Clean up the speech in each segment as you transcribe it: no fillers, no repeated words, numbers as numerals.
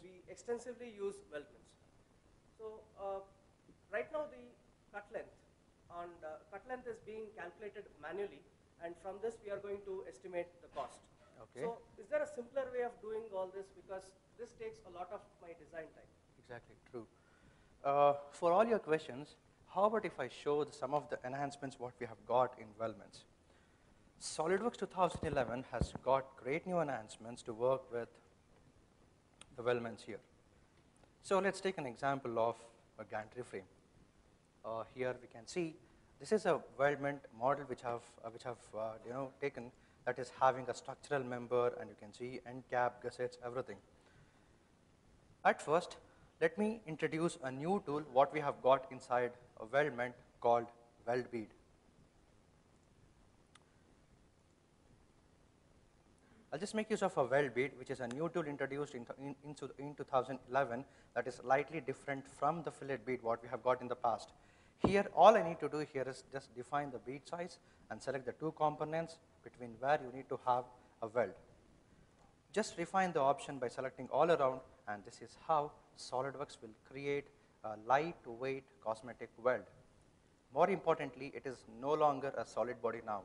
we extensively use weldments. So right now the cut length is being calculated manually, and from this we are going to estimate the cost. Okay. So is there a simpler way of doing all this, because this takes a lot of my design time? Exactly, true. For all your questions, how about if I show some of the enhancements what we have got in weldments? SolidWorks 2011 has got great new enhancements to work with the weldments here. So let's take an example of a gantry frame. Here we can see this is a weldment model which have taken, that is having a structural member, and you can see end cap, gussets, everything. At first, let me introduce a new tool what we have got inside a weldment called weld bead. I'll just make use of a weld bead, which is a new tool introduced in 2011 that is slightly different from the fillet bead what we have got in the past. Here, all I need to do here is just define the bead size and select the two components between where you need to have a weld. Just refine the option by selecting all around, and this is how SolidWorks will create a lightweight cosmetic weld. More importantly, it is no longer a solid body now.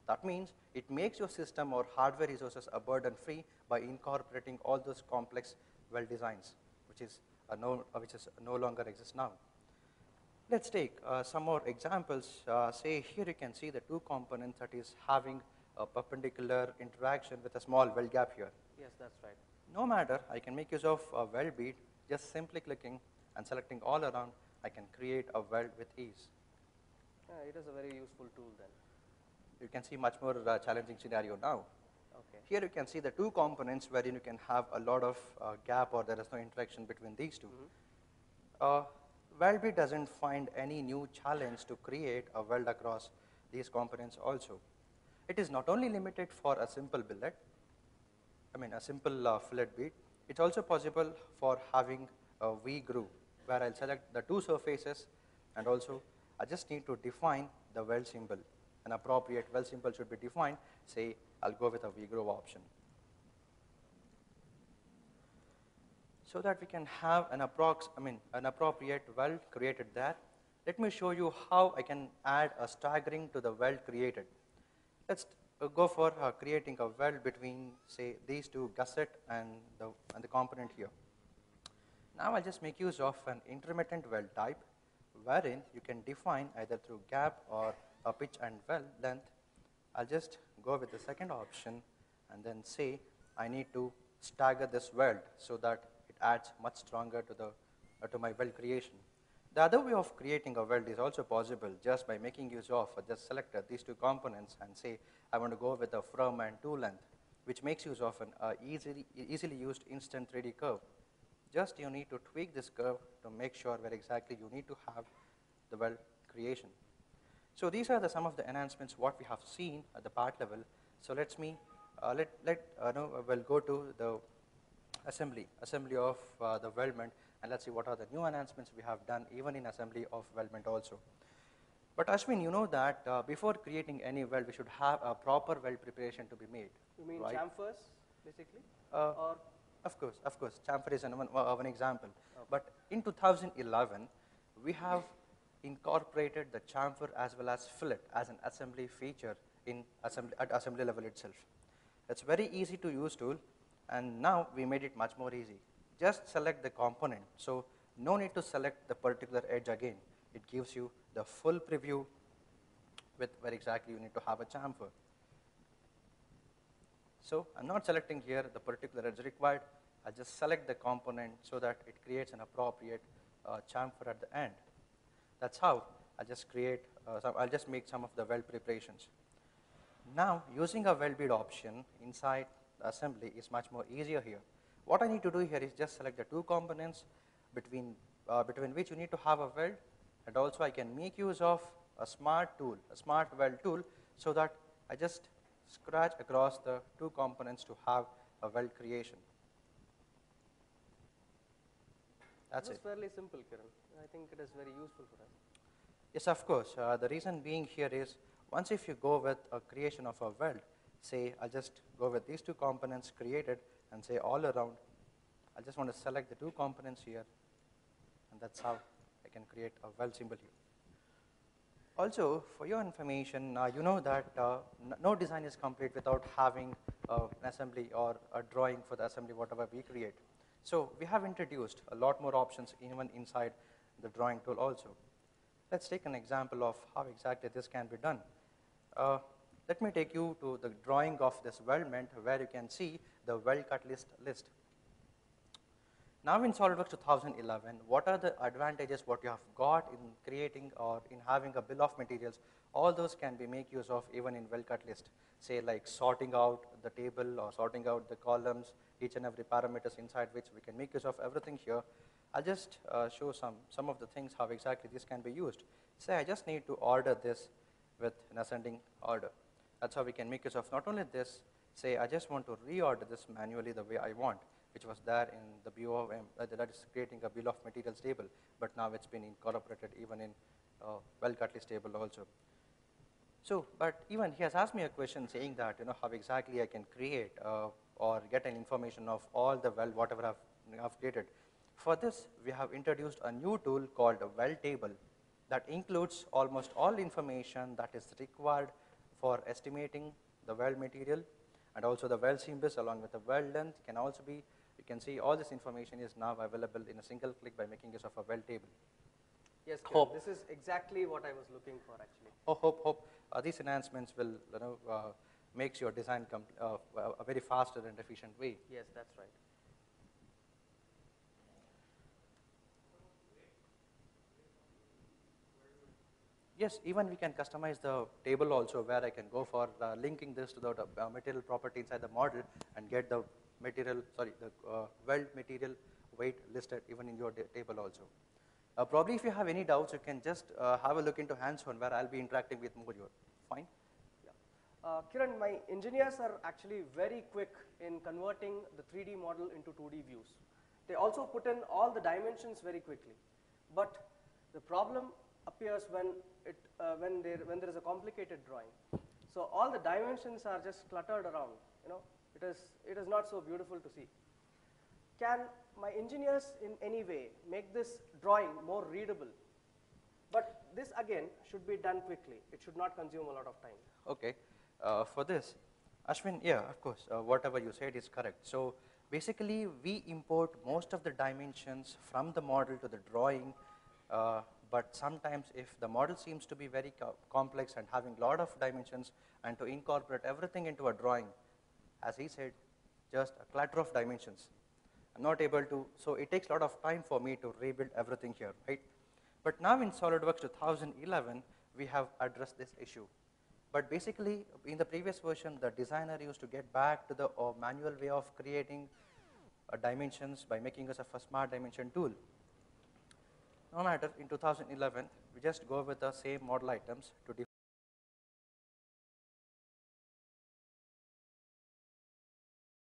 That means it makes your system or hardware resources a burden free by incorporating all those complex weld designs, which no longer exist now. Let's take some more examples. Say here you can see the two components that is having a perpendicular interaction with a small weld gap here. Yes, that's right. No matter, I can make use of a weld bead, just simply clicking and selecting all around, I can create a weld with ease. It is a very useful tool then. You can see much more challenging scenario now. Okay. Here you can see the two components wherein you can have a lot of gap, or there is no interaction between these two. Weld bead doesn't find any new challenge to create a weld across these components also. It is not only limited for a simple billet, a simple fillet bead. It's also possible for having a V-groove, where I'll select the two surfaces, and also I just need to define the weld symbol. An appropriate weld symbol should be defined. Say I'll go with a V-groove option, so that we can have an appropriate weld created there. Let me show you how I can add a staggering to the weld created. Let's go for creating a weld between, say, these two gusset and the component here. Now I'll just make use of an intermittent weld type, wherein you can define either through gap or a pitch and weld length. I'll just go with the second option and then say I need to stagger this weld so that it adds much stronger to my weld creation. The other way of creating a weld is also possible just by making use of just select these two components and say I want to go with a from and to length, which makes use of an easily used instant 3D curve. Just you need to tweak this curve to make sure where exactly you need to have the weld creation. So these are some of the enhancements what we have seen at the part level. So we'll go to the assembly of the weldment, and let's see what are the new enhancements we have done even in assembly of weldment also. But Ashwin, you know that before creating any weld, we should have a proper weld preparation to be made. You mean right? chamfers, basically? Or of course, chamfer is one example. Okay. But in 2011, we have incorporated the chamfer as well as fillet as an assembly feature at assembly level itself. It's very easy to use tool, and now we made it much more easy. Just select the component, so no need to select the particular edge again. It gives you the full preview with where exactly you need to have a chamfer. So I'm not selecting here the particular edge required. I just select the component so that it creates an appropriate chamfer at the end. That's how I'll just make some of the weld preparations. Now, using a weld bead option inside the assembly is much more easier here. What I need to do here is just select the two components between which you need to have a weld, and also I can make use of a smart weld tool, so that I just scratch across the two components to have a weld creation. That's it. It's fairly simple, Kiran. I think it is very useful for us. Yes, of course. The reason being here is, once if you go with a creation of a weld, say I'll just go with these two components created and say all around, I just want to select the two components here, and that's how I can create a weld symbol here. Also, for your information, you know that no design is complete without having an assembly or a drawing for the assembly, whatever we create. So we have introduced a lot more options even inside the drawing tool also. Let's take an example of how exactly this can be done. Let me take you to the drawing of this weldment where you can see the weld cut list. Now in SolidWorks 2011, what are the advantages what you have got in creating or in having a bill of materials? All those can be make use of even in weld cut list. Say like sorting out the table or sorting out the columns, each and every parameters inside which we can make use of everything here. I'll just show some of the things how exactly this can be used. Say I just need to order this with an ascending order. That's how we can make use of not only this, say I just want to reorder this manually the way I want, which was there in the BOM, that is creating a bill of materials table, but now it's been incorporated even in weld cut list table also. So, but even he has asked me a question saying that, how exactly I can create or get an information of all the weld, whatever I've created. For this, we have introduced a new tool called a weld table that includes almost all information that is required for estimating the weld material and also the weld seam width along with the weld length can also be. You can see all this information is now available in a single click by making use of a weld table. Yes, Kiran, this is exactly what I was looking for actually. Hope these enhancements will makes your design a very faster and efficient way. Yes, that's right. Yes, even we can customize the table also where I can go for linking this to the material property inside the model and get the material, weld material weight listed even in your table also. Probably if you have any doubts, you can just have a look into hands-on where I'll be interacting with Mojo. Fine? Yeah. Kiran, my engineers are actually very quick in converting the 3D model into 2D views. They also put in all the dimensions very quickly. But the problem appears when there is a complicated drawing. So all the dimensions are just cluttered around. It is not so beautiful to see. Can my engineers in any way make this drawing more readable? But this again should be done quickly. It should not consume a lot of time. Okay. For this, Ashwin, yeah, of course, whatever you said is correct. So basically, we import most of the dimensions from the model to the drawing. But sometimes if the model seems to be very complex and having a lot of dimensions and to incorporate everything into a drawing, as he said, just a clutter of dimensions. I'm not able to, so it takes a lot of time for me to rebuild everything here, right? But now in SolidWorks 2011, we have addressed this issue. But basically, in the previous version, the designer used to get back to the manual way of creating dimensions by making use of a smart dimension tool. No matter, in 2011, we just go with the same model items to